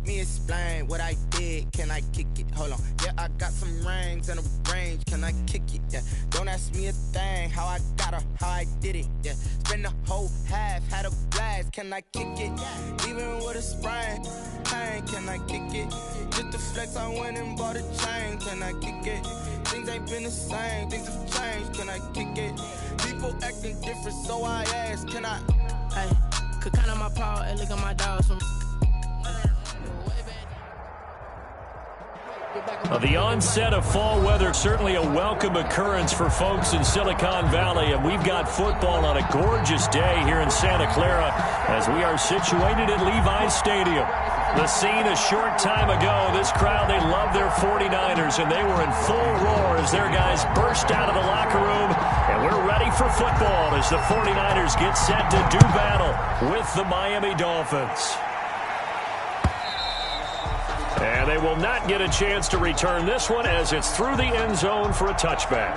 me explain what I did. Can I kick it? Hold on. Yeah, I got some rings and a range. Can I kick it? Yeah. Don't ask me a thing. How I got her, how I did it. Yeah. Spend the whole half, had a blast. Can I kick it? Even with a sprain. Pain, can I kick it? Just to flex, I went and bought a chain. Can I kick it? Things ain't been the same. Things have changed. Can I kick it? People acting different, so I ask. Can I? Hey, could count on my paw and look at my dogs from. The onset of fall weather, certainly a welcome occurrence for folks in Silicon Valley, and we've got football on a gorgeous day here in Santa Clara as we are situated at Levi's Stadium. The scene a short time ago, this crowd, they love their 49ers, and they were in full roar as their guys burst out of the locker room, and we're ready for football as the 49ers get set to do battle with the Miami Dolphins. And they will not get a chance to return this one as it's through the end zone for a touchback.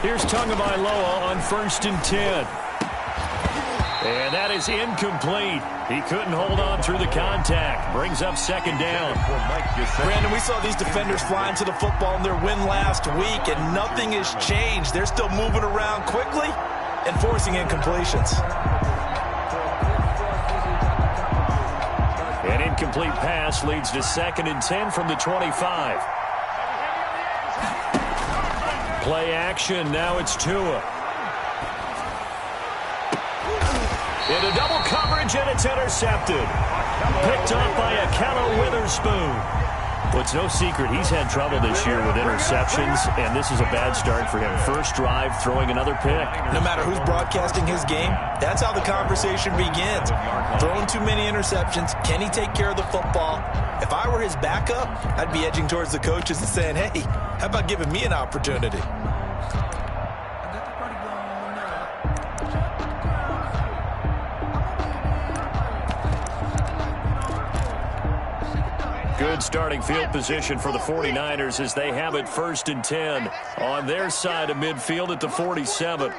Here's Tagovailoa on 1st and 10. And that is incomplete. He couldn't hold on through the contact. Brings up 2nd down. Brandon, we saw these defenders flying to the football in their win last week, and nothing has changed. They're still moving around quickly and forcing incompletions. An incomplete pass leads to 2nd and 10 from the 25. Play action. Now it's Tua. Into double coverage, and it's intercepted. Picked up by Akello Witherspoon. Well, it's no secret he's had trouble this year with interceptions, and this is a bad start for him. First drive, throwing another pick. No matter who's broadcasting his game, that's how the conversation begins. Throwing too many interceptions. Can he take care of the football? If I were his backup, I'd be edging towards the coaches and saying, hey, how about giving me an opportunity? Good starting field position for the 49ers as they have it 1st and 10 on their side of midfield at the 47.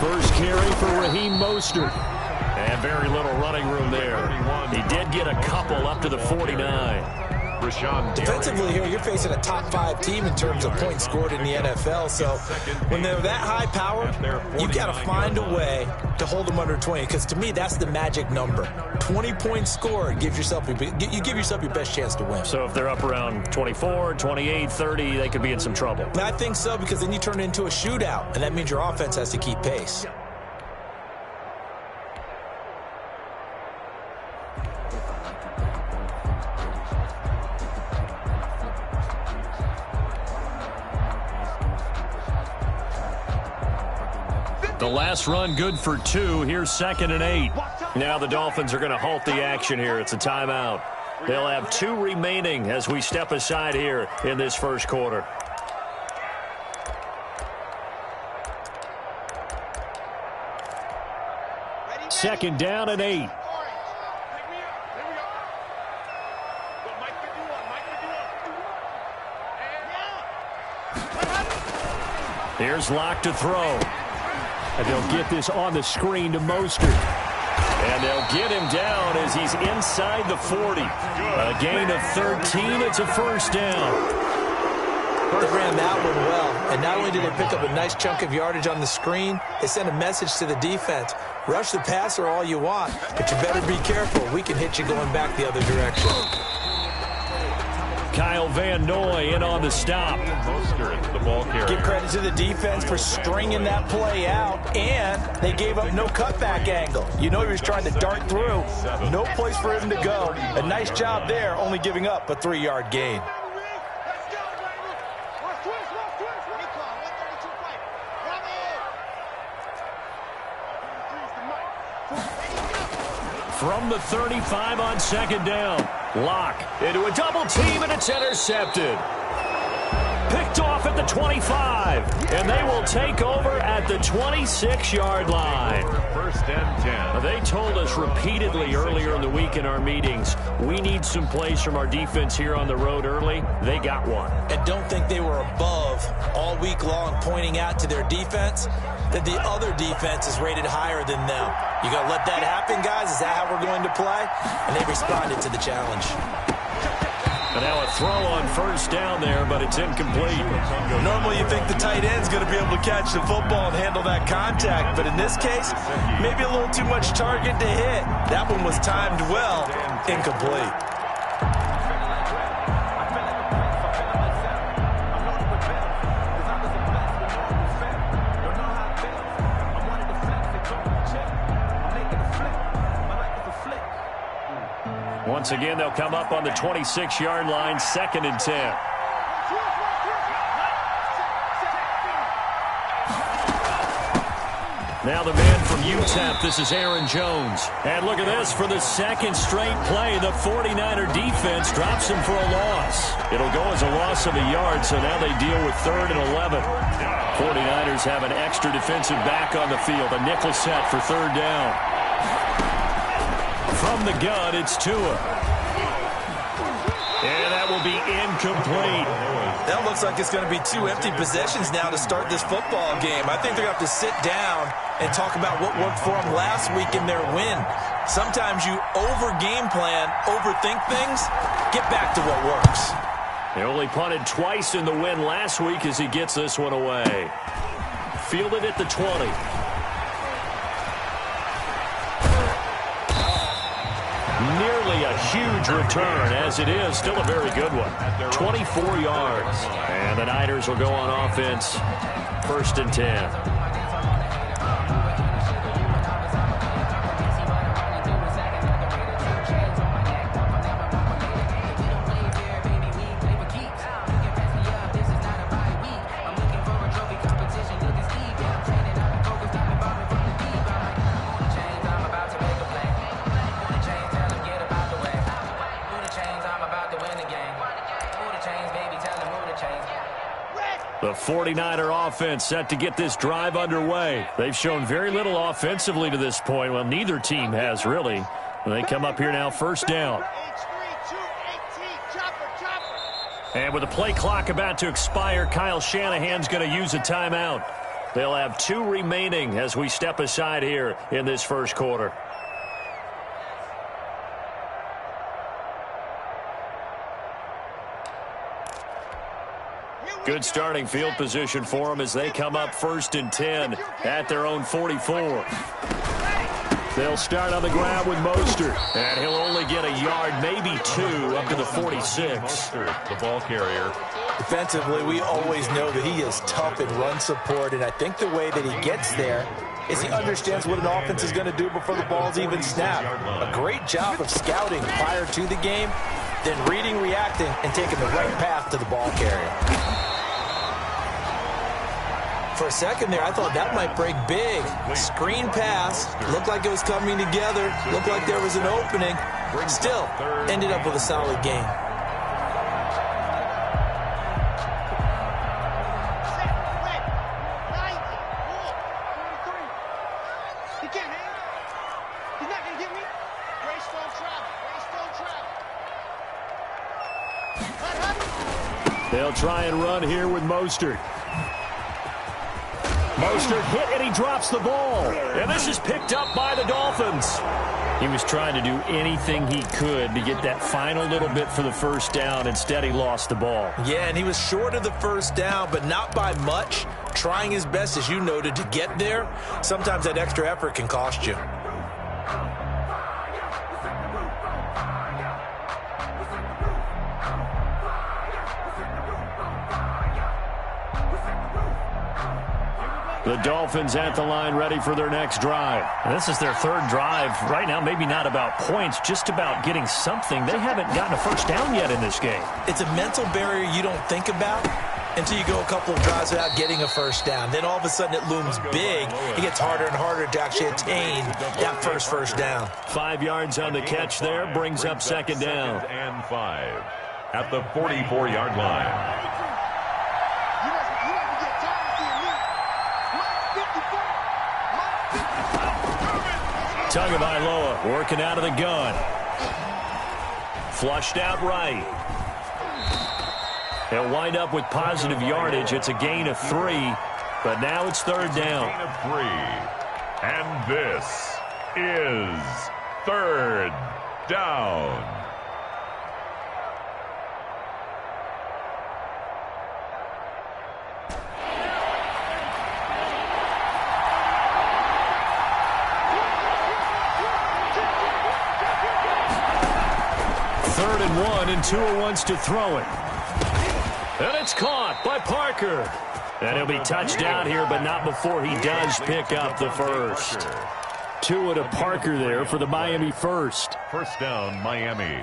First carry for Raheem Mostert. And very little running room there. He did get a couple up to the 49. Defensively here, you're facing a top 5 team in terms of points scored in the NFL. So when they're that high powered, you've got to find a way to hold them under 20. Because to me, that's the magic number. 20 points scored gives yourself you give yourself your best chance to win. So if they're up around 24, 28, 30, they could be in some trouble. I think so, because then you turn it into a shootout, and that means your offense has to keep pace. The last run good for 2. Here's 2nd and 8. Now the Dolphins are going to halt the action here. It's a timeout. They'll have 2 remaining as we step aside here in this first quarter. Second down and 8. Here's Locke to throw. And they'll get this on the screen to Mostert. And they'll get him down as he's inside the 40. A gain of 13. It's a first down. They ran that one well. And not only did they pick up a nice chunk of yardage on the screen, they sent a message to the defense. Rush the passer all you want, but you better be careful. We can hit you going back the other direction. Kyle Van Noy in on the stop. The ball carrier. Give credit to the defense for stringing that play out, and they gave up no cutback angle. You know he was trying to dart through. No place for him to go. A nice job there, only giving up a 3-yard gain. from the 35 on second down. Lock into a double team, and it's intercepted. Picked off at the 25, and they will take over at the 26-yard line. First and 10. They told us repeatedly earlier in the week in our meetings, we need some plays from our defense here on the road early. They got one. And don't think they were above all week long pointing out to their defense that the other defense is rated higher than them. You got to let that happen, guys? Is that how we're going to play? And they responded to the challenge. And now a throw on first down there, but it's incomplete. Normally you think the tight end's going to be able to catch the football and handle that contact, but in this case, maybe a little too much target to hit. That one was timed well, incomplete. Once again, they'll come up on the 26-yard line, 2nd and 10. Now the man from UTEP, this is Aaron Jones. And look at this, for the second straight play, the 49er defense drops him for a loss. It'll go as a loss of a yard, so now they deal with 3rd and 11. 49ers have an extra defensive back on the field, a nickel set for 3rd down. From the gun, it's Tua. And that will be incomplete. That looks like it's going to be 2 empty possessions now to start this football game. I think they're going to have to sit down and talk about what worked for them last week in their win. Sometimes you over-game plan, overthink things, get back to what works. They only punted twice in the win last week as he gets this one away. Fielded at the 20. Nearly a huge return, as it is still a very good one. 24 yards. And the Niners will go on offense. 1st and 10. The 49er offense set to get this drive underway. They've shown very little offensively to this point. Well, neither team has, really. They come up here now, 1st down. And with the play clock about to expire, Kyle Shanahan's going to use a timeout. They'll have 2 remaining as we step aside here in this first quarter. Good starting field position for them as they come up 1st and 10 at their own 44. They'll start on the ground with Mostert, and he'll only get a yard, maybe 2, up to the 46. The ball carrier. Defensively, we always know that he is tough in run support, and I think the way that he gets there is he understands what an offense is going to do before the ball's even snapped. A great job of scouting prior to the game, then reading, reacting, and taking the right path to the ball carrier. For a second there, I thought that might break big. Screen pass, looked like it was coming together, looked like there was an opening. Still, ended up with a solid game. They'll try and run here with Mostert. Mostert hit, and he drops the ball. And this is picked up by the Dolphins. He was trying to do anything he could to get that final little bit for the 1st down. Instead, he lost the ball. Yeah, and he was short of the 1st down, but not by much. Trying his best, as you noted, to get there. Sometimes that extra effort can cost you. The Dolphins at the line ready for their next drive. This is their third drive. Right now, maybe not about points, just about getting something. They haven't gotten a first down yet in this game. It's a mental barrier you don't think about until you go a couple of drives without getting a first down. Then all of a sudden it looms big. It gets harder and harder to actually attain that first down. 5 yards on the catch there, brings up second down. And 5 at the 44-yard line. Tagovailoa working out of the gun. Flushed out right. They'll wind up with positive yardage. It's a gain of 3, but now it's third down. Gain of 3. And this is third down. Third and 1, and Tua wants to throw it. And it's caught by Parker. And he'll be touched down here, but not before he does pick up the first. Tua to Parker there for the Miami first. First down, Miami.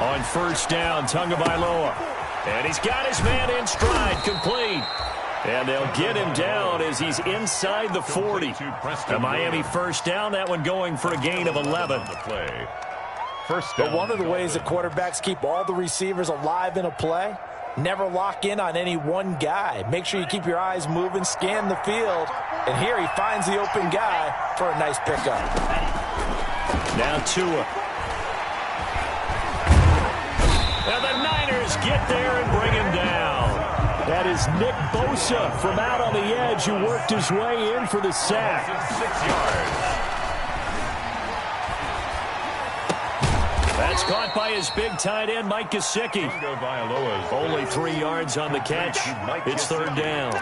On first down, Tagovailoa. And he's got his man in stride, complete. And they'll get him down as he's inside the 40. The Miami first down, that one going for a gain of 11. First down. But one of the ways that quarterbacks keep all the receivers alive in a play, never lock in on any one guy. Make sure you keep your eyes moving, scan the field. And here he finds the open guy for a nice pickup. Now Tua. And the Niners get there and bring him down. That is Nick Bosa from out on the edge who worked his way in for the sack. 6 yards. That's caught by his big tight end, Mike Gesicki. Only 3 yards on the catch. It's third down.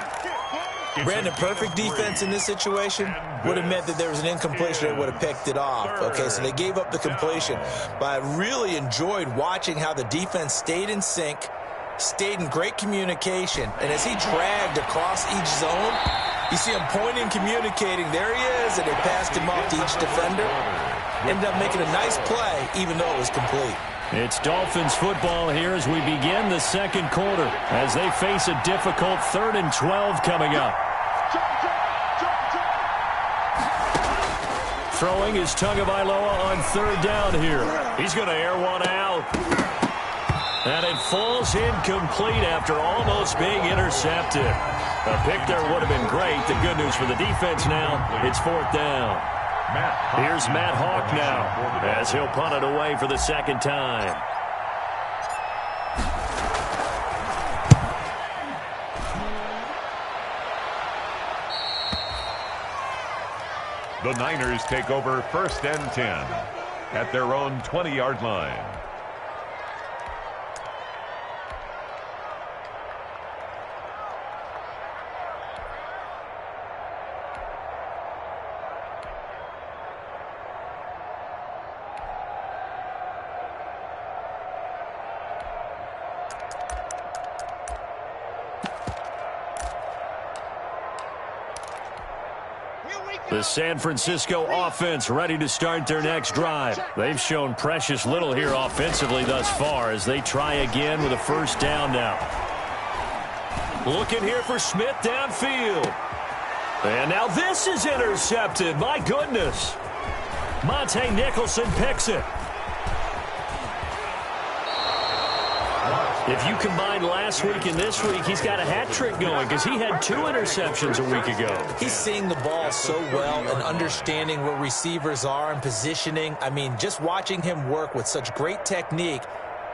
Brandon, perfect defense in this situation would have meant that there was an incompletion that would have picked it off. Okay, so they gave up the completion. But I really enjoyed watching how the defense stayed in sync, stayed in great communication. And as he dragged across each zone, you see him pointing, communicating. There he is, and they passed him off to each defender. Ended up making a nice play, even though it was complete. It's Dolphins football here as we begin the second quarter as they face a difficult 3rd and 12 coming up. Throwing is Tagovailoa on third down here. He's going to air one out. And it falls incomplete after almost being intercepted. A pick there would have been great. The good news for the defense now, it's 4th down. Here's Matt Hawk now as he'll punt it away for the second time. The Niners take over 1st and 10 at their own 20-yard line. The San Francisco offense ready to start their next drive. They've shown precious little here offensively thus far as they try again with a first down now. Looking here for Smith downfield. And now this is intercepted. My goodness. Monte Nicholson picks it. If you combine last week and this week, he's got a hat trick going because he had 2 interceptions a week ago. He's seeing the ball so well and understanding where receivers are and positioning. I mean, just watching him work with such great technique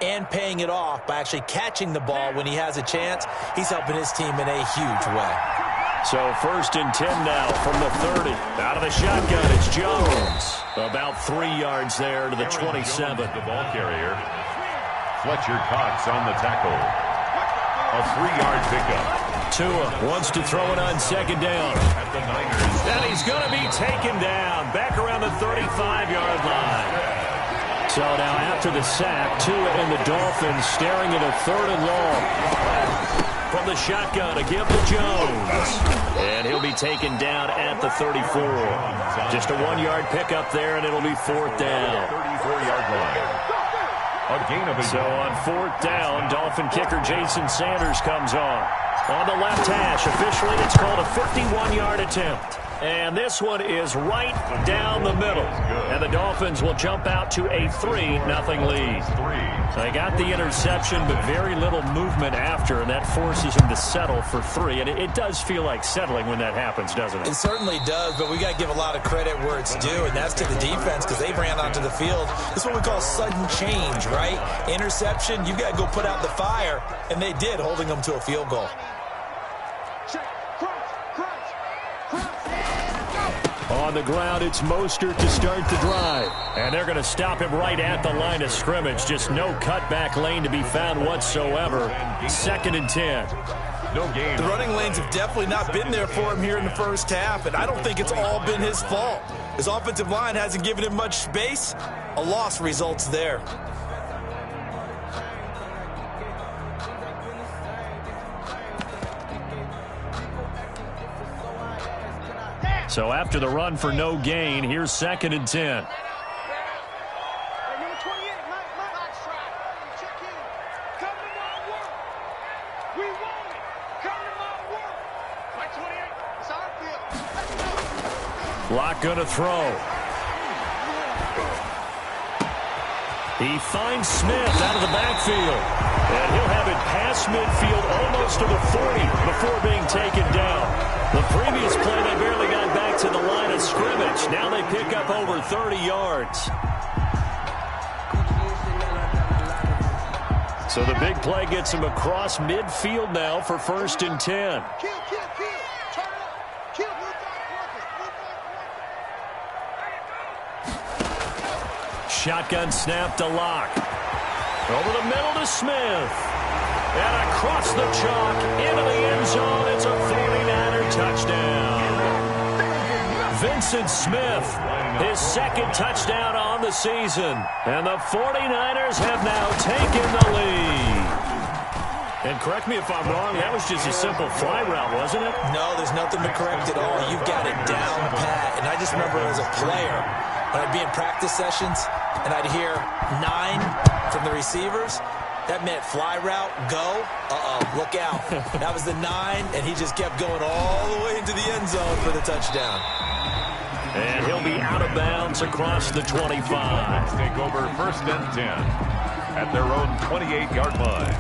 and paying it off by actually catching the ball when he has a chance, he's helping his team in a huge way. So 1st and 10 now from the 30. Out of the shotgun, it's Jones. About 3 yards there to the 27. The ball carrier. Fletcher Cox on the tackle. A 3-yard pickup. Tua wants to throw it on second down. At the Niners. And he's going to be taken down back around the 35-yard line. So now after the sack, Tua and the Dolphins staring at a 3rd and long. From the shotgun, a give to Jones. And he'll be taken down at the 34. Just a 1-yard pickup there, and it'll be 4th down. 34-yard line. A gain of So on 4th down, Dolphin kicker Jason Sanders comes on. On the left hash, officially it's called a 51-yard attempt. And this one is right down the middle. And the Dolphins will jump out to a 3-0 lead. They got the interception, but very little movement after, and that forces him to settle for 3. And it does feel like settling when that happens, doesn't it? It certainly does, but we got to give a lot of credit where it's due, and that's to the defense because they ran onto the field. This is what we call sudden change, right? Interception, you got to go put out the fire, and they did, holding them to a field goal. On the ground, it's Mostert to start the drive. And they're going to stop him right at the line of scrimmage. Just no cutback lane to be found whatsoever. 2nd and 10. No gain. The running lanes have definitely not been there for him here in the first half, and I don't think it's all been his fault. His offensive line hasn't given him much space. A loss results there. So after the run for no gain, here's 2nd and 10. Lock going to throw. He finds Smith out of the backfield. And he'll have it past midfield almost to the 40 before being taken down. The previous play, they barely got back to the line of scrimmage. Now they pick up over 30 yards. So the big play gets him across midfield now for 1st and 10. Shotgun snap to Locke. Over the middle to Smith. And across the chalk into the end zone. It's a 49er touchdown. Vincent Smith, his 2nd touchdown on the season. And the 49ers have now taken the lead. And correct me if I'm wrong, that was just a simple fly route, wasn't it? No, there's nothing to correct at all. You've got it down pat. And I just remember as a player, when I'd be in practice sessions, and I'd hear 9 from the receivers, that meant fly route, go, look out. That was the 9, and he just kept going all the way into the end zone for the touchdown. And he'll be out of bounds across the 25. Take over 1st and 10 at their own 28-yard line.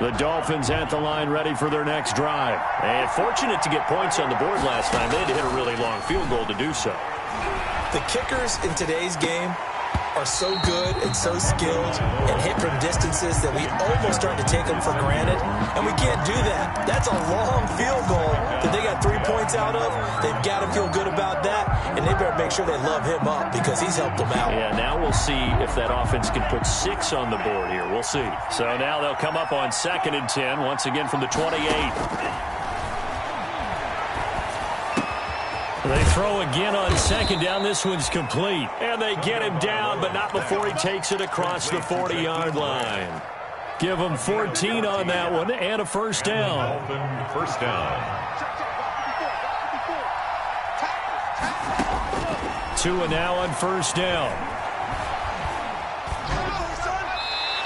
The Dolphins at the line ready for their next drive. And fortunate to get points on the board last time. They had to hit a really long field goal to do so. The kickers in today's game are so good and so skilled and hit from distances that we almost start to take them for granted, and we can't do that. That's a long field goal that they got 3 points out of. They've got to feel good about that, and they better make sure they love him up because he's helped them out. Yeah, now we'll see if that offense can put 6 on the board here. We'll see. So now they'll come up on 2nd and 10, once again from the 28. They throw again on 2nd down. This one's complete. And they get him down, but not before he takes it across the 40-yard line. Give him 14 on that one and a 1st down. 1st down. Tua now on 1st down.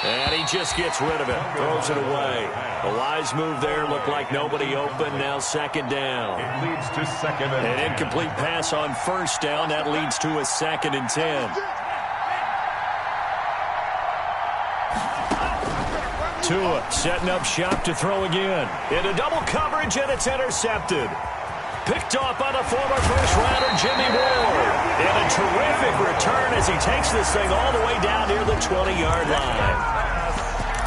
And he just gets rid of it. Throws it away. A wise move there. Looked like nobody open. Now 2nd down. It leads to 2nd and 10. An incomplete pass on 1st down. That leads to a 2nd and 10. Tua setting up shop to throw again. Into double coverage, and it's intercepted. Picked off by the former first-rounder Jimmy Ward. And a terrific return as he takes this thing all the way down near the 20-yard line.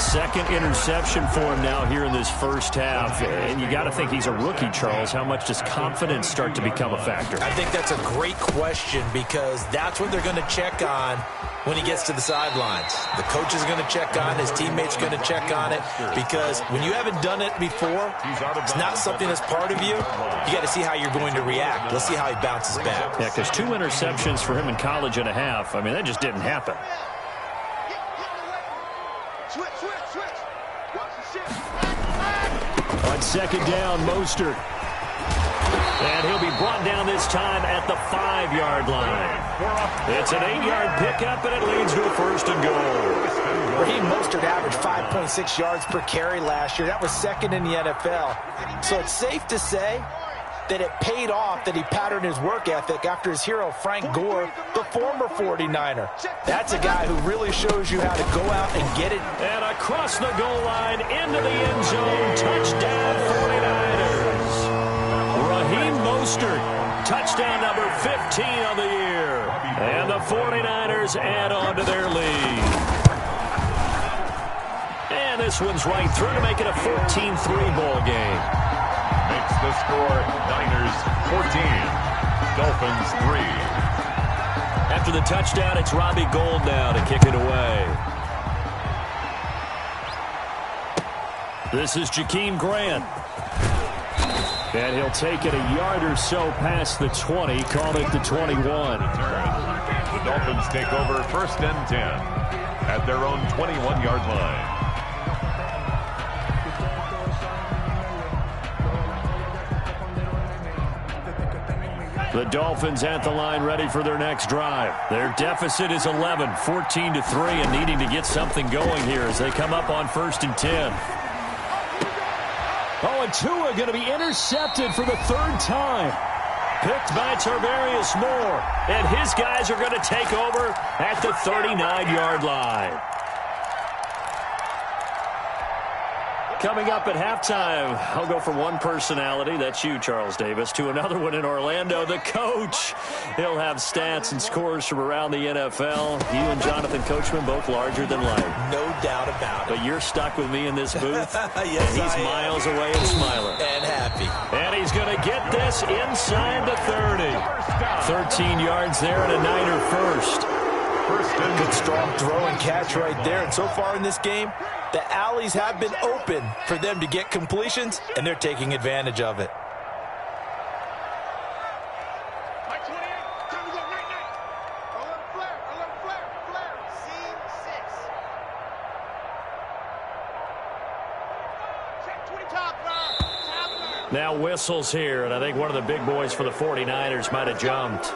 second interception for him now here in this first half. And you got to think he's a rookie, Charles. How much does confidence start to become a factor? I think that's a great question because that's what they're going to check on when he gets to the sidelines. The coach is going to check on it. His teammates are going to check on it because when you haven't done it before, it's not something that's part of you. You got to see how you're going to react. Let's see how he bounces back. Yeah, because 2 interceptions for him in college and a half. I mean, that just didn't happen. On second down, Mostert. And he'll be brought down this time at the 5-yard line. It's an 8-yard pickup, and it leads to a first and goal. Raheem Mostert averaged 5.6 yards per carry last year. That was second in the NFL. So it's safe to say that it paid off that he patterned his work ethic after his hero Frank Gore, the former 49er. That's a guy who really shows you how to go out and get it. And across the goal line, into the end zone, touchdown 49ers. Raheem Mostert, touchdown number 15 of the year. And the 49ers add on to their lead. And this one's right through to make it a 14-3 ball game. Makes the score Niners 14, Dolphins 3. After the touchdown, it's Robbie Gould now to kick it away. This is Jakeem Grant. And he'll take it a yard or so past the 20, call it the 21. The Dolphins take over first and 10 at their own 21-yard line. The Dolphins at the line ready for their next drive. Their deficit is 11, 14-3, and needing to get something going here as they come up on first and 10. Oh, and Tua going to be intercepted for the 3rd time. Picked by Tarvarius Moore, and his guys are going to take over at the 39-yard line. Coming up at halftime, I'll go from one personality, that's you, Charles Davis, to another one in Orlando, the coach. He'll have stats and scores from around the NFL. You and Jonathan Coachman, both larger than life. No doubt about it. But you're stuck with me in this booth. Yes, and he's miles away and smiling. And happy. And he's going to get this inside the 30. 13 yards there and a Niner first. Good strong throw and catch right there. And so far in this game, the alleys have been open for them to get completions, and they're taking advantage of it. Now whistles here, and I think one of the big boys for the 49ers might have jumped.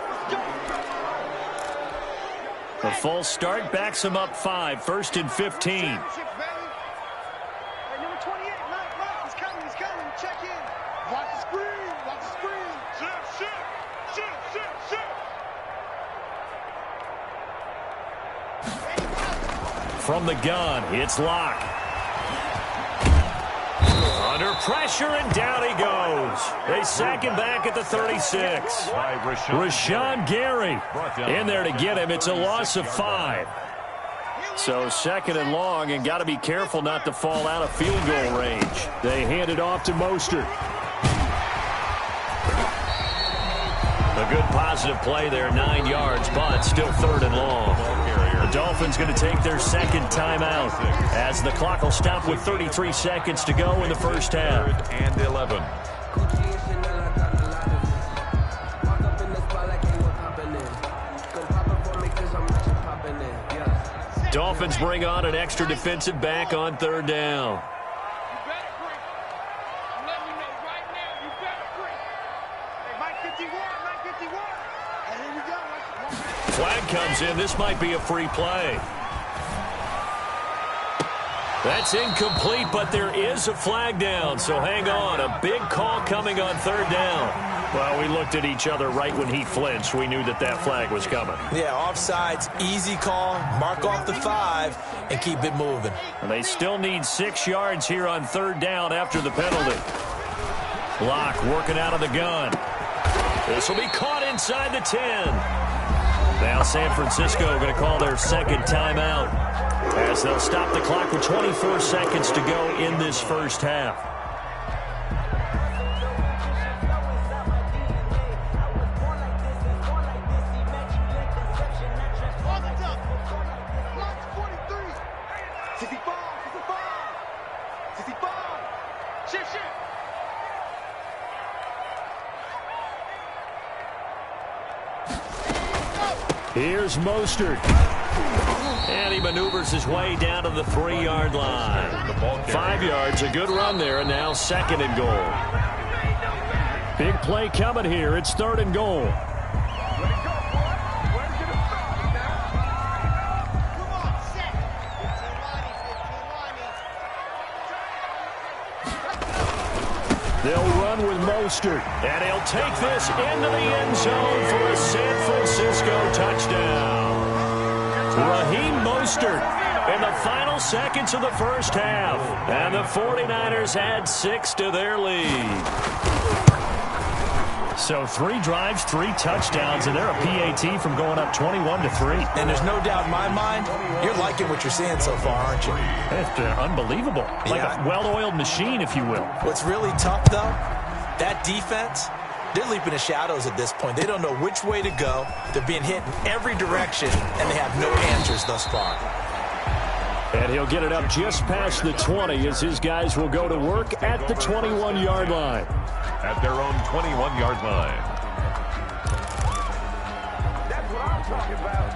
The full start backs him up 5, first and 15. From the gun, it's Locke. Under pressure, and down he goes. They sack him back at the 36. Rashawn Gary in there to get him. It's a loss of 5. So second and long, and got to be careful not to fall out of field goal range. They hand it off to Mostert. A good positive play there, 9 yards, but still 3rd and long. The Dolphins going to take their second timeout as the clock will stop with 33 seconds to go in the first half. And 11. Dolphins bring on an extra defensive back on 3rd down. Flag comes in. This might be a free play. That's incomplete, but there is a flag down, so hang on. A big call coming on 3rd down. Well, we looked at each other right when he flinched. We knew that that flag was coming. Yeah, offsides, easy call, mark off the 5, and keep it moving. And they still need 6 yards here on 3rd down after the penalty. Locke working out of the gun. This will be caught inside the 10. Now San Francisco going to call their second timeout as they'll stop the clock with 24 seconds to go in this first half. Here's Mostert. And he maneuvers his way down to the 3-yard line. 5 yards, a good run there, and now 2nd and goal. Big play coming here. It's 3rd and goal. They'll run with Mostert, and he'll take this into the end zone for a San Francisco touchdown. Raheem Mostert in the final seconds of the first half, and the 49ers add 6 to their lead. So 3 drives, 3 touchdowns, and they're a PAT from going up 21-3. And there's no doubt in my mind, you're liking what you're seeing so far, aren't you? It's unbelievable. Like a well-oiled machine, if you will. What's really tough, though, that defense, they're leaping the shadows at this point. They don't know which way to go. They're being hit in every direction, and they have no answers thus far. And he'll get it up just past the 20 as his guys will go to work at the 21-yard line. At their own 21-yard line. That's what I'm talking about.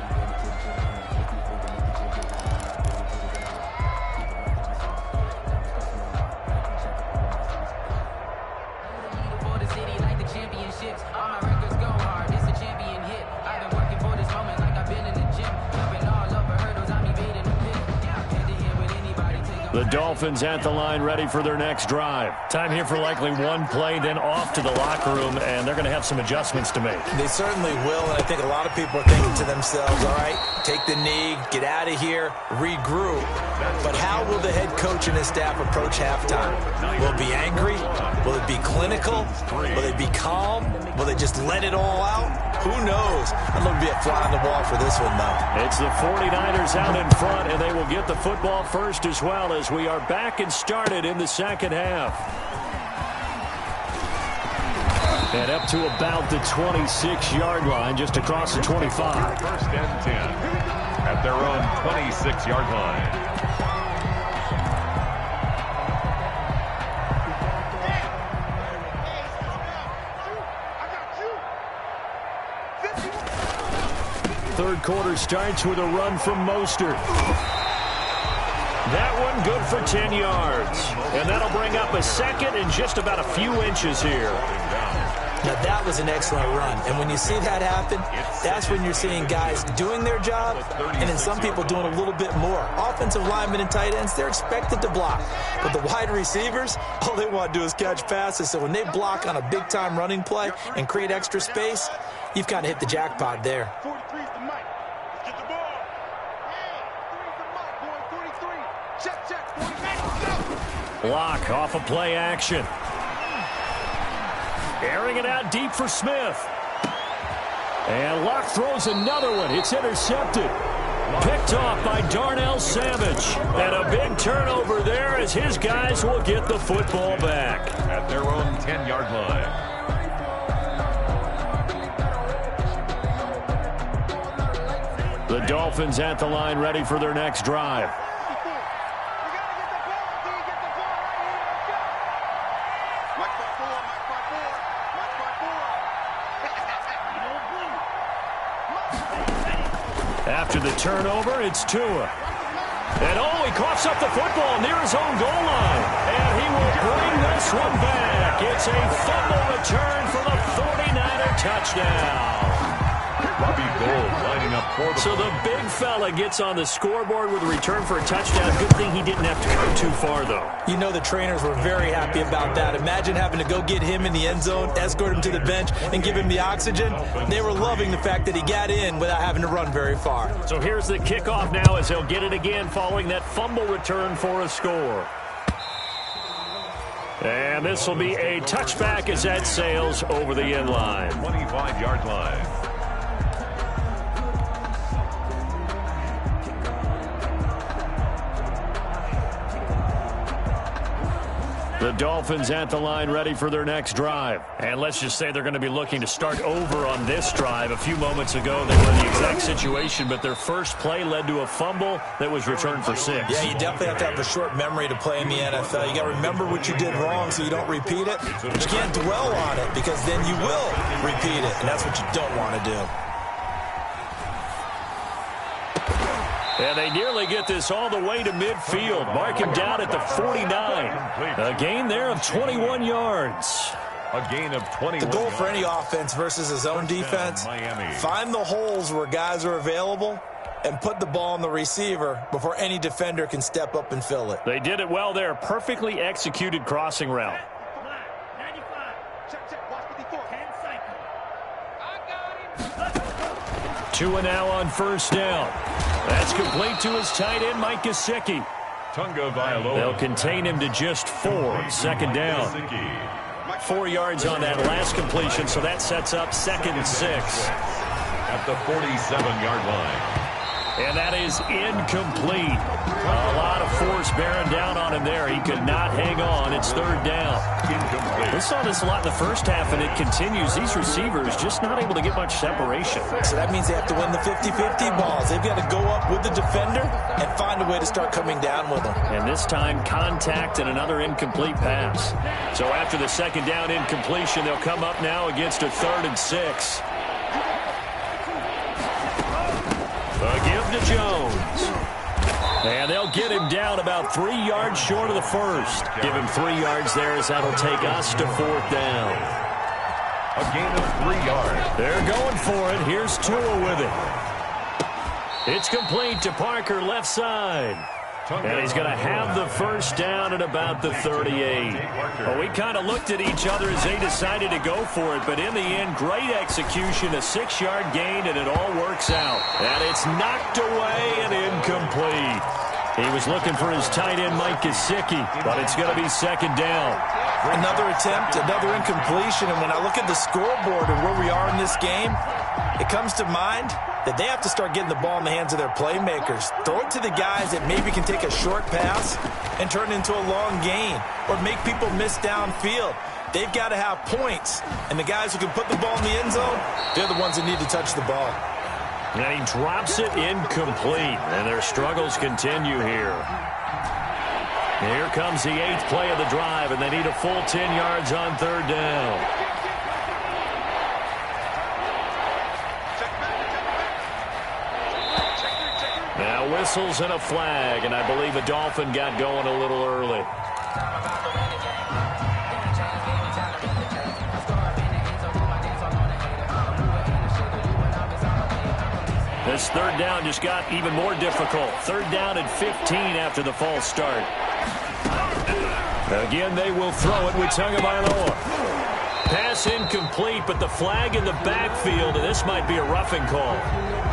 For the city like the championships. All my records go hard. It's a champion hit. I've been working for this moment like I've been in the gym. Jumping all over hurdles. I'm evading the pit. The Dolphins at the line ready for their next drive. Time here for likely one play, then off to the locker room, and they're going to have some adjustments to make. They certainly will, and I think a lot of people are thinking to themselves, all right, take the knee, get out of here, regroup. But how will the head coach and his staff approach halftime? Will it be angry? Will it be clinical? Will they be calm? Will they just let it all out? Who knows? I'd love to be a fly on the wall for this one, though. It's the 49ers out in front, and they will get the football first as well as we are back and started in the second half. And up to about the 26-yard line, just across the 25. 1st and 10 at their own 26-yard line. Third quarter starts with a run from Mostert. That one good for 10 yards. And that'll bring up a 2nd and just about a few inches here. Now, that was an excellent run. And when you see that happen, that's when you're seeing guys doing their job and then some people doing a little bit more. Offensive linemen and tight ends, they're expected to block. But the wide receivers, all they want to do is catch passes. So when they block on a big-time running play and create extra space, you've kind of hit the jackpot there. 43's the mic. Let's get the ball. Hey, 3's the mic, boy. 43. Check, 49. Block off of play action. Airing it out deep for Smith. And Locke throws another one. It's intercepted. Picked off by Darnell Savage. And a big turnover there as his guys will get the football back. At their own 10-yard line. The Dolphins at the line ready for their next drive. After the turnover, it's Tua. And he coughs up the football near his own goal line. And he will bring this one back. It's a fumble return for the 49er touchdown. Robbie Gould lining up for the... So the big fella gets on the scoreboard with a return for a touchdown. Good thing he didn't have to go too far, though. You know the trainers were very happy about that. Imagine having to go get him in the end zone, escort him to the bench, and give him the oxygen. They were loving the fact that he got in without having to run very far. So here's the kickoff now as he'll get it again following that fumble return for a score. And this will be a touchback as that sails over the end line. 25-yard line. The Dolphins at the line ready for their next drive. And let's just say they're going to be looking to start over on this drive. A few moments ago, they were in the exact situation, but their first play led to a fumble that was returned for 6. Yeah, you definitely have to have a short memory to play in the NFL. You got to remember what you did wrong so you don't repeat it. But you can't dwell on it because then you will repeat it, and that's what you don't want to do. And they nearly get this all the way to midfield. Mark him down at the 49. A gain there of 21 yards. A gain of 21. The goal for any offense versus his own defense, find the holes where guys are available and put the ball on the receiver before any defender can step up and fill it. They did it well there. Perfectly executed crossing route. 2 and now on first down. That's complete to his tight end, Mike Gesicki. They'll contain him to just 4. Second down. 4 yards on that last completion, so that sets up 2nd and 6. At the 47-yard line. And that is incomplete. A lot of force bearing down on him there. He could not hang on. It's 3rd down. Incomplete. We saw this a lot in the first half, and it continues. These receivers just not able to get much separation. So that means they have to win the 50-50 balls. They've got to go up with the defender and find a way to start coming down with them. And this time, contact and another incomplete pass. So after the 2nd down incompletion, they'll come up now against a 3rd and 6. Give to Jones. And they'll get him down about 3 yards short of the first. Give him 3 yards there as that'll take us to 4th down. A gain of 3 yards. They're going for it. Here's Tua with it. It's complete to Parker, left side. And he's going to have the first down at about the 38. Well, we kind of looked at each other as they decided to go for it, but in the end, great execution, a 6-yard gain, and it all works out. And it's knocked away and incomplete. He was looking for his tight end, Mike Gesicki, but it's going to be 2nd down. Another attempt, another incompletion, and when I look at the scoreboard and where we are in this game, it comes to mind that they have to start getting the ball in the hands of their playmakers. Throw it to the guys that maybe can take a short pass and turn it into a long gain or make people miss downfield. They've got to have points, and the guys who can put the ball in the end zone, they're the ones that need to touch the ball. And he drops it incomplete, and their struggles continue here. Here comes the 8th play of the drive, and they need a full 10 yards on 3rd down. Now whistles and a flag, and I believe a Dolphin got going a little early. This 3rd down just got even more difficult. 3rd down and 15 after the false start. Again, they will throw it with Tagovailoa. Pass incomplete, but the flag in the backfield, and this might be a roughing call.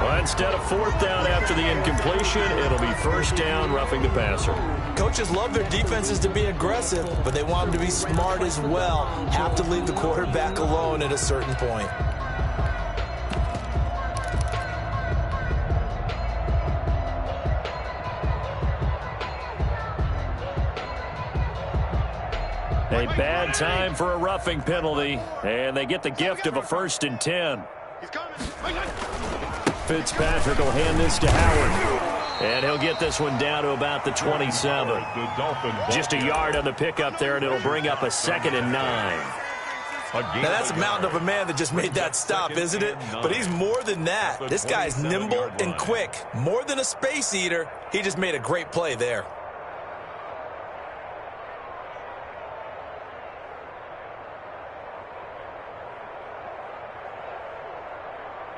Well, instead of 4th down after the incompletion, it'll be 1st down, roughing the passer. Coaches love their defenses to be aggressive, but they want them to be smart as well. Have to leave the quarterback alone at a certain point. A bad time for a roughing penalty, and they get the gift of a 1st and 10. Fitzpatrick will hand this to Howard, and he'll get this one down to about the 27. Just a yard on the pickup there, and it'll bring up a 2nd and 9. Now, that's a mountain of a man that just made that stop, isn't it? But he's more than that. This guy's nimble and quick. More than a space eater, he just made a great play there.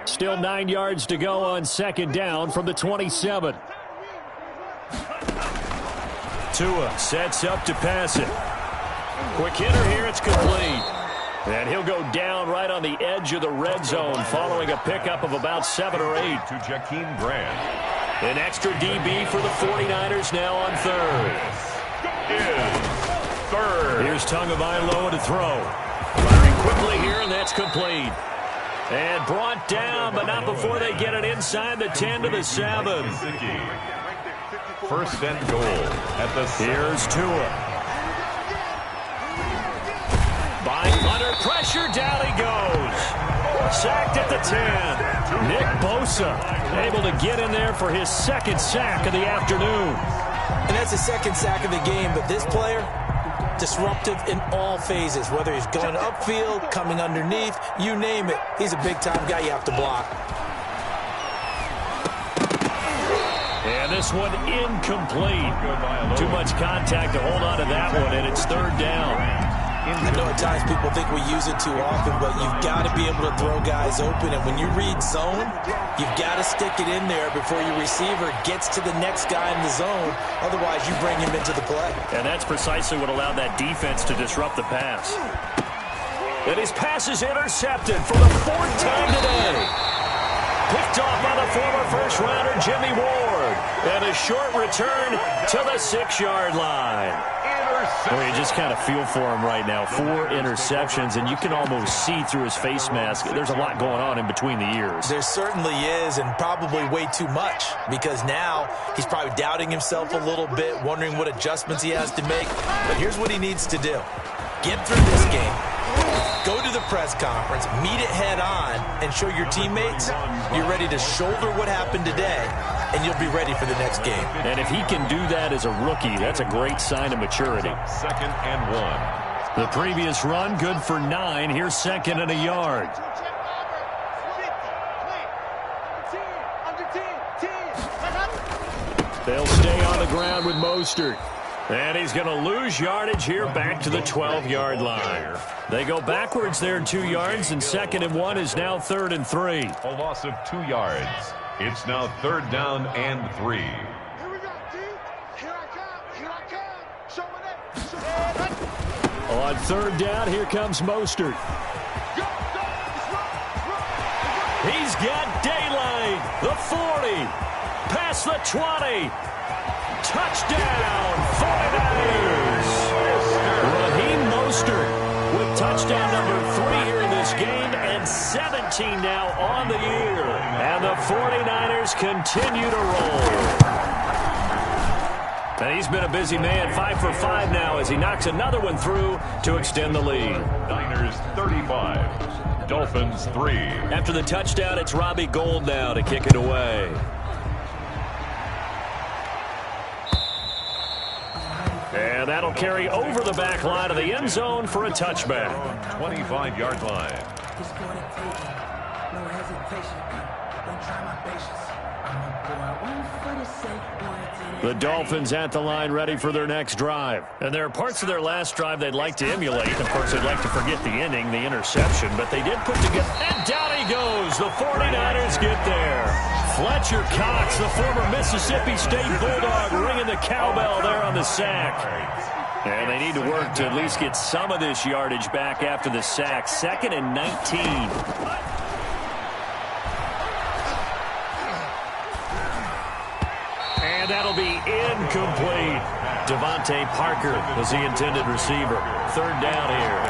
Still 9 yards to go on 2nd down from the 27. Tua sets up to pass it. Quick hitter here, it's complete. And he'll go down right on the edge of the red zone following a pickup of about 7 or 8. To Jakeem Grant. An extra DB for the 49ers now on 3rd. Is 3rd. Here's Tagovailoa to throw. Firing quickly here, and that's complete. And brought down, but not before they get it inside the 10 to the 7. 1st and goal at the 7. Here's Tua. pressure, down he goes. Sacked at the 10. Nick Bosa able to get in there for his second sack of the afternoon. And that's the second sack of the game, but this player, disruptive in all phases, whether he's going upfield, coming underneath, you name it. He's a big-time guy you have to block. And this one incomplete. Too much contact to hold on to that one, and it's third down. I know at times people think we use it too often, but you've got to be able to throw guys open. And when you read zone, you've got to stick it in there before your receiver gets to the next guy in the zone. Otherwise, you bring him into the play. And that's precisely what allowed that defense to disrupt the pass. And his pass is intercepted for the fourth time today. Picked off by the former first-rounder Jimmy Ward. And a short return to the 6-yard line. Well, you just kind of feel for him right now. 4 interceptions, and you can almost see through his face mask. There's a lot going on in between the ears. There certainly is, and probably way too much, because now he's probably doubting himself a little bit, wondering what adjustments he has to make. But here's what he needs to do. Get through this game, go to the press conference, meet it head on, and show your teammates you're ready to shoulder what happened today, and you'll be ready for the next game. And if he can do that as a rookie, that's a great sign of maturity. 2nd and 1. The previous run, good for 9. Here's 2nd and a yard. They'll stay on the ground with Mostert. And he's going to lose yardage here back to the 12-yard line. They go backwards there 2 yards, and 2nd and 1 is now 3rd and 3. A loss of 2 yards. It's now 3rd down and 3. Here we go, D. Here I come. Here I come. Showing it. On 3rd down, here comes Mostert. Go. He's got daylight. The 40. Past the 20. Touchdown, 49ers. Raheem Mostert with touchdown number 3 here in this game, and 17 now on the year. And the 49ers continue to roll. And he's been a busy man, 5 for 5 now as he knocks another one through to extend the lead. Niners 35, Dolphins 3. After the touchdown, it's Robbie Gould now to kick it away. And that'll carry over the back line of the end zone for a touchback. 25-yard line. The Dolphins at the line ready for their next drive. And there are parts of their last drive they'd like to emulate. Of course, they'd like to forget the inning, the interception, but they did put together. And down he goes. The 49ers get there. Fletcher Cox, the former Mississippi State Bulldog, ringing the cowbell there on the sack. And they need to work to at least get some of this yardage back after the sack. 2nd and 19. And that'll be incomplete. Devontae Parker was the intended receiver. 3rd down here.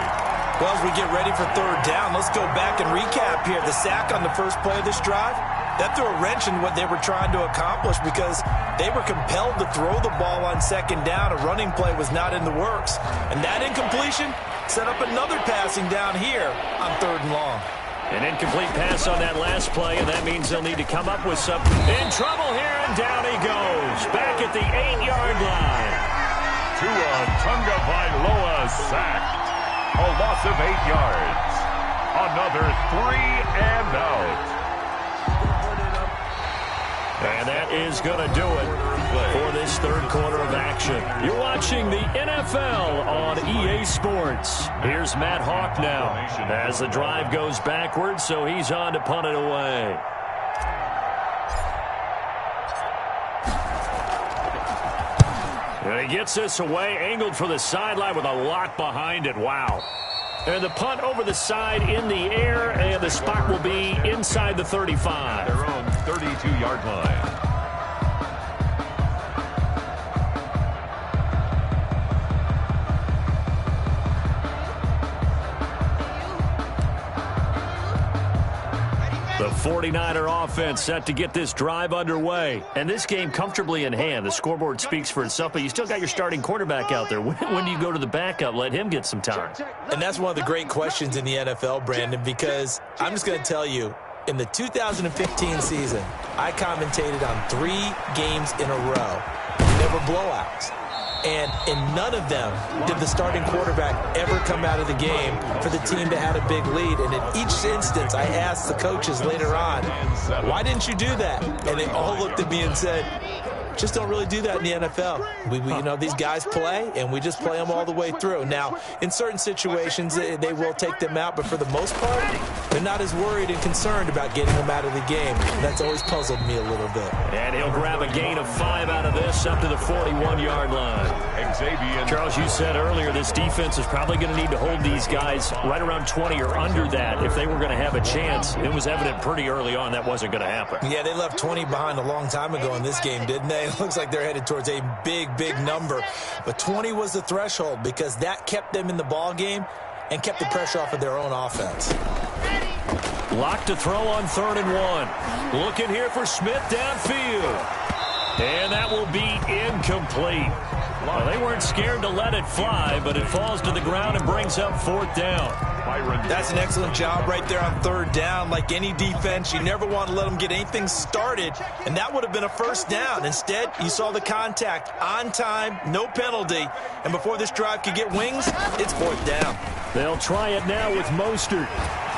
Well, as we get ready for 3rd down, let's go back and recap here. The sack on the first play of this drive, that threw a wrench in what they were trying to accomplish because they were compelled to throw the ball on 2nd down. A running play was not in the works. And that incompletion set up another passing down here on 3rd and long. An incomplete pass on that last play, and that means they'll need to come up with something. In trouble here, and down he goes. Back at the 8-yard line. Tua Tagovailoa sacked. A loss of 8 yards. Another 3 and out. And that is going to do it for this 3rd quarter of action. You're watching the NFL on EA Sports. Here's Matt Hawk now as the drive goes backwards, so he's on to punt it away. And he gets this away, angled for the sideline with a lot behind it. Wow. And the punt over the side in the air, and the spot will be inside the 35. Their own 32-yard line. 49er offense set to get this drive underway. And this game comfortably in hand. The scoreboard speaks for itself, but you still got your starting quarterback out there. When do you go to the backup? Let him get some time. And that's one of the great questions in the NFL, Brandon, because I'm just going to tell you, in the 2015 season, I commentated on 3 games in a row. They were blowouts. And in none of them did the starting quarterback ever come out of the game for the team that had a big lead. And in each instance, I asked the coaches later on, why didn't you do that? And they all looked at me and said, just don't really do that in the NFL. You know, these guys play, and we just play them all the way through. Now, in certain situations, they will take them out, but for the most part, they're not as worried and concerned about getting them out of the game. That's always puzzled me a little bit. And he'll grab a gain of 5 out of this up to the 41-yard line. Charles, you said earlier this defense is probably going to need to hold these guys right around 20 or under that if they were going to have a chance. It was evident pretty early on that wasn't going to happen. Yeah, they left 20 behind a long time ago in this game, didn't they? It looks like they're headed towards a big, big number. But 20 was the threshold because that kept them in the ball game and kept the pressure off of their own offense. Locked to throw on 3rd and 1. Looking here for Smith downfield. And that will be incomplete. Well, they weren't scared to let it fly, but it falls to the ground and brings up 4th down. That's an excellent job right there on 3rd down. Like any defense, you never want to let them get anything started, and that would have been a 1st down. Instead, you saw the contact on time, no penalty, and before this drive could get wings, it's 4th down. They'll try it now with Mostert.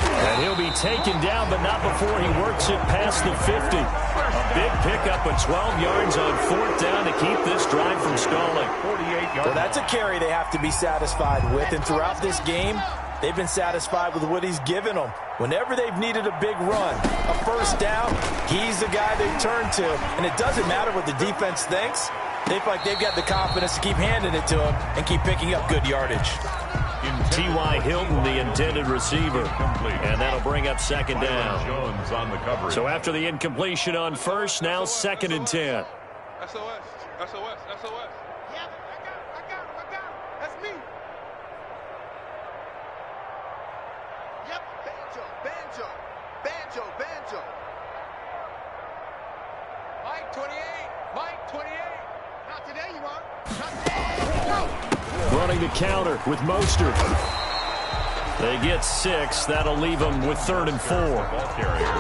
And he'll be taken down, but not before he works it past the 50. A big pickup of 12 yards on 4th down to keep this drive from stalling. 48 Well, that's a carry they have to be satisfied with, and throughout this game, they've been satisfied with what he's given them. Whenever they've needed a big run, a 1st down, he's the guy they turn to. And it doesn't matter what the defense thinks. They feel like they've got the confidence to keep handing it to him and keep picking up good yardage. T.Y. Hilton, the intended receiver. And that'll bring up 2nd down. So after the incompletion on 1st, now 2nd and 10. SOS, SOS, SOS. Yep, I got him. That's me. Yep, banjo. Mike 28. Not today, you are. Not today. Go. Running the counter with Mostert. They get 6. That'll leave them with 3rd and 4.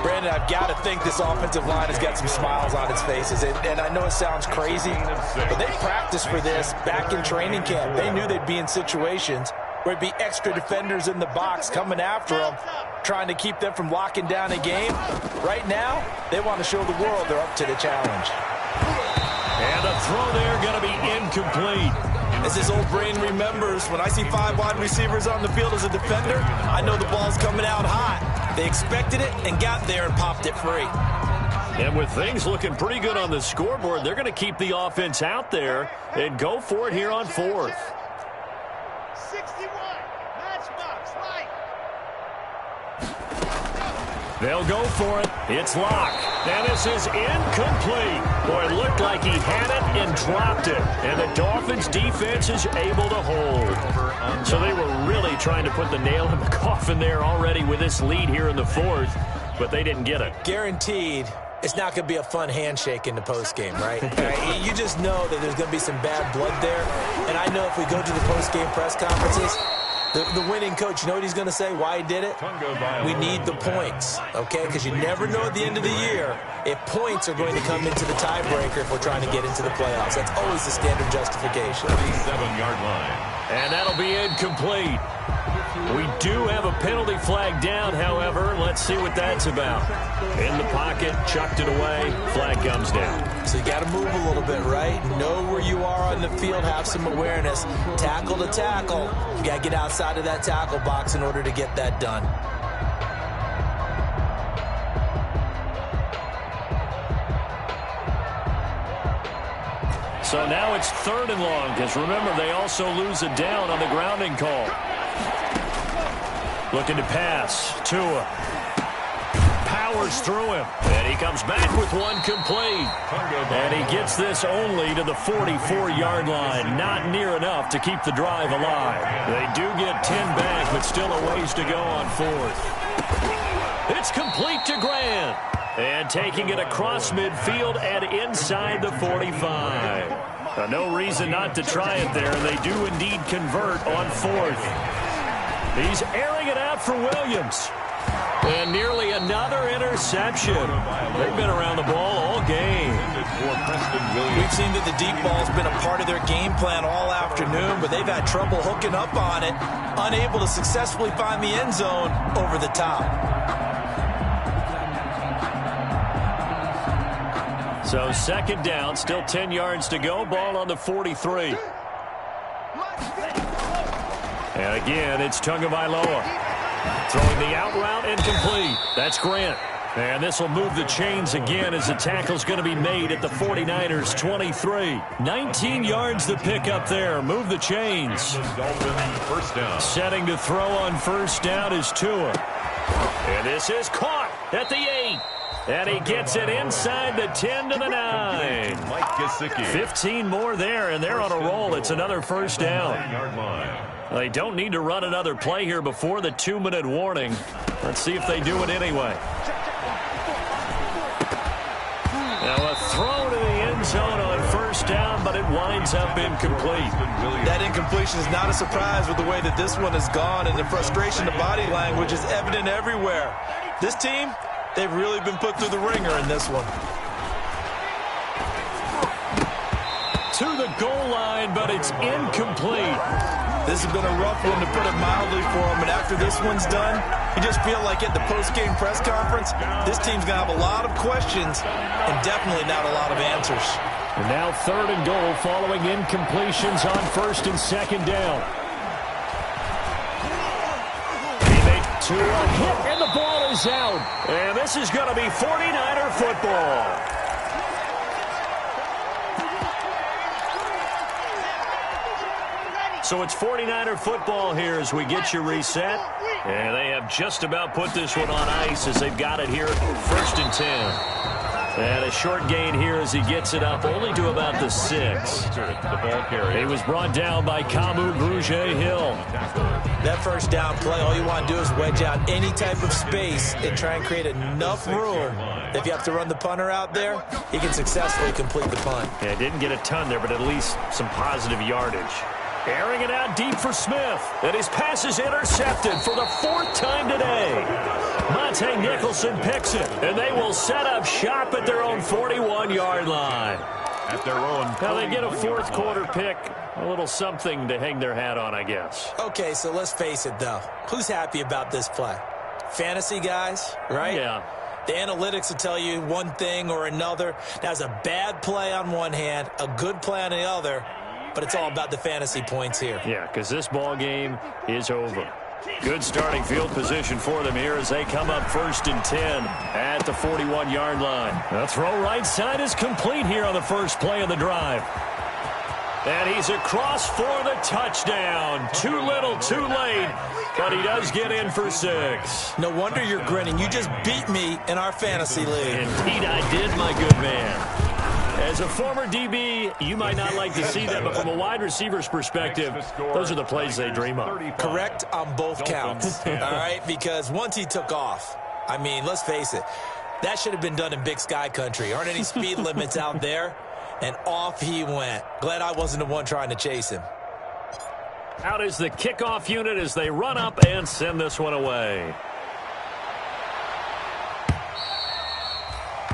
Brandon, I've got to think this offensive line has got some smiles on its faces. And I know it sounds crazy, but they practiced for this back in training camp. They knew they'd be in situations where it'd be extra defenders in the box coming after them, trying to keep them from locking down a game. Right now, they want to show the world they're up to the challenge. And the throw there going to be incomplete. As his old brain remembers, when I see 5 wide receivers on the field as a defender, I know the ball's coming out hot. They expected it and got there and popped it free. And with things looking pretty good on the scoreboard, they're going to keep the offense out there and go for it here on 4th. 61, matchbox, right. They'll go for it. It's Locke. And this is incomplete. Boy, it looked like he had it and dropped it. And the Dolphins defense is able to hold. So they were really trying to put the nail in the coffin there already with this lead here in the 4th, but they didn't get it. Guaranteed, it's not going to be a fun handshake in the postgame, right? You just know that there's going to be some bad blood there. And I know if we go to the postgame press conferences, the winning coach, you know what he's going to say, why he did it? We need the points, okay? Because you never know at the end of the year if points are going to come into the tiebreaker if we're trying to get into the playoffs. That's always the standard justification. 37-yard line. And that'll be incomplete. We do have a penalty flag down, however. Let's see what that's about. In the pocket, chucked it away, flag comes down. So you got to move a little bit, right? Know where you are on the field, have some awareness. Tackle to tackle. You got to get outside of that tackle box in order to get that done. So now it's 3rd and long, because remember, they also lose a down on the grounding call. Looking to pass. Tua powers through him. And he comes back with one complete. And he gets this only to the 44-yard line. Not near enough to keep the drive alive. They do get 10 back, but still a ways to go on 4th. It's complete to Grant. And taking it across midfield and inside the 45. No reason not to try it there, and they do indeed convert on fourth. He's airing it out for Williams. And nearly another interception. They've been around the ball all game. We've seen that the deep ball's been a part of their game plan all afternoon, but they've had trouble hooking up on it, unable to successfully find the end zone over the top. So second down, still 10 yards to go, ball on the 43. And again, it's Tagovailoa. Throwing the out route incomplete. That's Grant. And this will move the chains again as the tackle's going to be made at the 49ers 23. 19 yards to pick up there. Move the chains. First down. Setting to throw on first down is Tua. And this is caught at the 8. And he gets it inside the 10 to the 9. Mike Gesicki. 15 more there, and they're on a roll. It's another first down. They don't need to run another play here before the 2-minute warning. Let's see if they do it anyway. Now a throw to the end zone on first down, but it winds up incomplete. That incompletion is not a surprise with the way that this one has gone, and the frustration, the body language is evident everywhere. This team, they've really been put through the ringer in this one. To the goal line, but it's incomplete. This has been a rough one, to put it mildly, for him. And after this one's done, you just feel like at the post-game press conference, this team's going to have a lot of questions and definitely not a lot of answers. And now third and goal following incompletions on first and second down. He made to a hit, and the ball is out. And this is going to be 49er football. So it's 49er football here as we get you reset. And they have just about put this one on ice as they've got it here first and 10. And a short gain here as he gets it up only to about the 6. The ball carrier. He was brought down by Kamu Grugier-Hill. That first down play, all you want to do is wedge out any type of space and try and create enough room. If you have to run the punter out there, he can successfully complete the punt. Yeah, didn't get a ton there, but at least some positive yardage. Airing it out deep for Smith. And his pass is intercepted for the 4th time today. Monte Nicholson picks it. And they will set up shop at their own 41-yard line. At their own. Now they get a fourth quarter pick. A little something to hang their hat on, I guess. Okay, so let's face it, though. Who's happy about this play? Fantasy guys, right? Yeah. The analytics will tell you one thing or another. That's a bad play on one hand, a good play on the other. But it's all about the fantasy points here. Yeah, because this ball game is over. Good starting field position for them here as they come up first and 10 at the 41-yard line. The throw right side is complete here on the first play of the drive. And he's across for the touchdown. Too little, too late. But he does get in for 6. No wonder you're grinning. You just beat me in our fantasy league. Indeed I did, my good man. As a former DB, you might not like to see that, but from a wide receiver's perspective, those are the plays they dream of. Correct on both counts, all right? Because once he took off, I mean, let's face it, that should have been done in Big Sky country. Aren't any speed limits out there? And off he went. Glad I wasn't the one trying to chase him. Out is the kickoff unit as they run up and send this one away.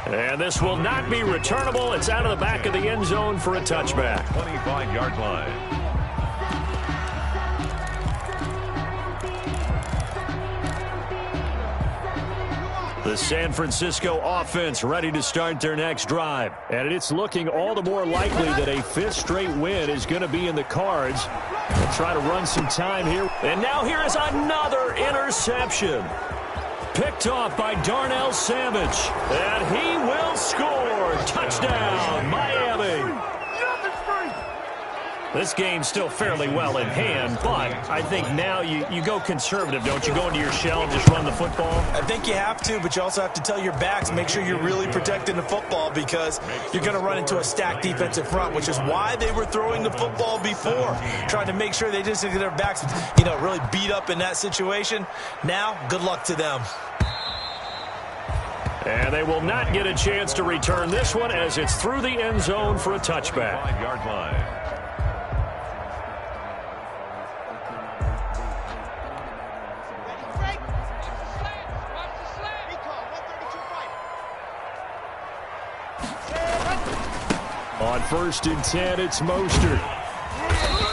And this will not be returnable. It's out of the back of the end zone for a touchback. 25-yard line. The San Francisco offense ready to start their next drive. And it's looking all the more likely that a 5th straight win is going to be in the cards. They'll try to run some time here. And now here is another interception. Picked off by Darnell Savage. And he will score. Touchdown, Miami. This game's still fairly well in hand, but I think now you go conservative, don't you? Go into your shell and just run the football? I think you have to, but you also have to tell your backs, make sure you're really protecting the football because you're going to run into a stacked defensive front, which is why they were throwing the football before, trying to make sure they just get their backs, really beat up in that situation. Now, good luck to them. And they will not get a chance to return this one as it's through the end zone for a touchback. 5-yard line. On 1st and 10, it's Mostert.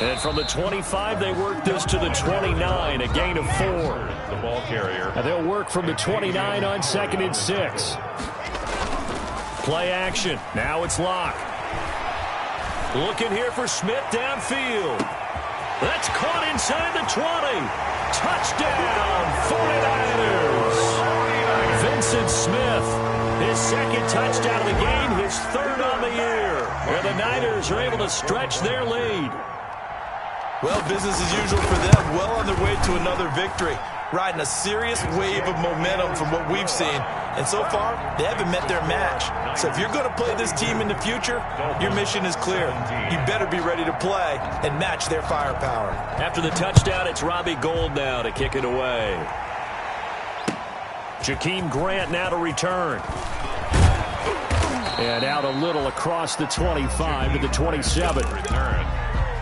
And from the 25, they work this to the 29, a gain of 4. The ball carrier. And they'll work from the 29 on 2nd and 6. Play action. Now it's Locke. Looking here for Smith downfield. That's caught inside the 20. Touchdown, 49ers. Vincent Smith, his 2nd touchdown of the game, his 3rd on the year. And the Niners are able to stretch their lead. Well, business as usual for them. Well on their way to another victory. Riding a serious wave of momentum from what we've seen. And so far, they haven't met their match. So if you're going to play this team in the future, your mission is clear. You better be ready to play and match their firepower. After the touchdown, it's Robbie Gould now to kick it away. Jakeem Grant now to return. And out a little across the 25 to the 27. Return.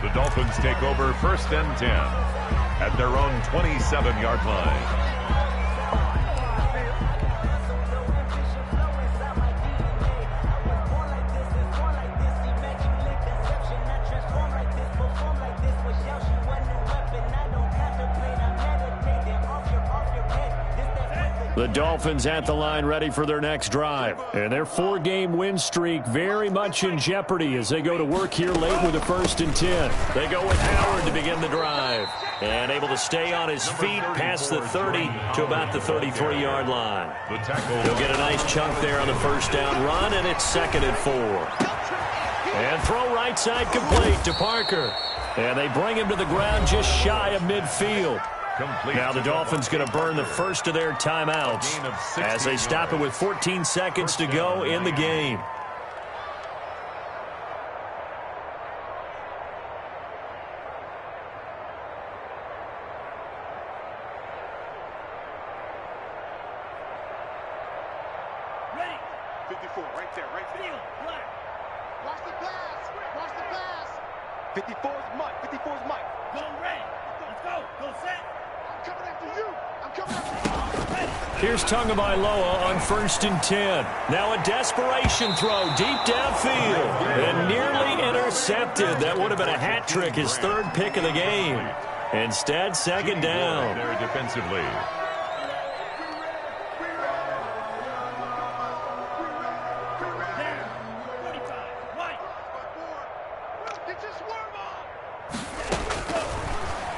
The Dolphins take over 1st and 10 at their own 27-yard line. The Dolphins at the line ready for their next drive. And their 4-game win streak very much in jeopardy as they go to work here late with a 1st and 10. They go with Howard to begin the drive. And able to stay on his feet past the 30 to about the 33-yard line. He'll get a nice chunk there on the 1st down run, and it's 2nd and 4. And throw right side complete to Parker. And they bring him to the ground just shy of midfield. Now the Dolphins going to burn the first of their timeouts as they stop it with 14 seconds to go in the game. Ready. 54, right there, right there. Watch the pass. Watch the pass. 54 is Mike. 54 is Mike. Go ready. Let's go. Go set. I'm coming after you. I'm coming after you. Here's Tagovailoa on 1st and 10. Now a desperation throw deep downfield and nearly intercepted. That would have been a hat trick, his 3rd pick of the game. Instead, 2nd down. There defensively.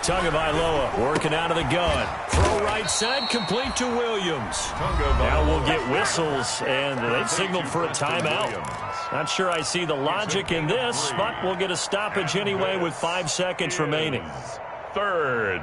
Tagovailoa working out of the gun. Throw right side, complete to Williams. Now we'll get whistles, and they've signaled for a timeout. Not sure I see the logic in this, but we'll get a stoppage anyway with 5 seconds remaining. 3rd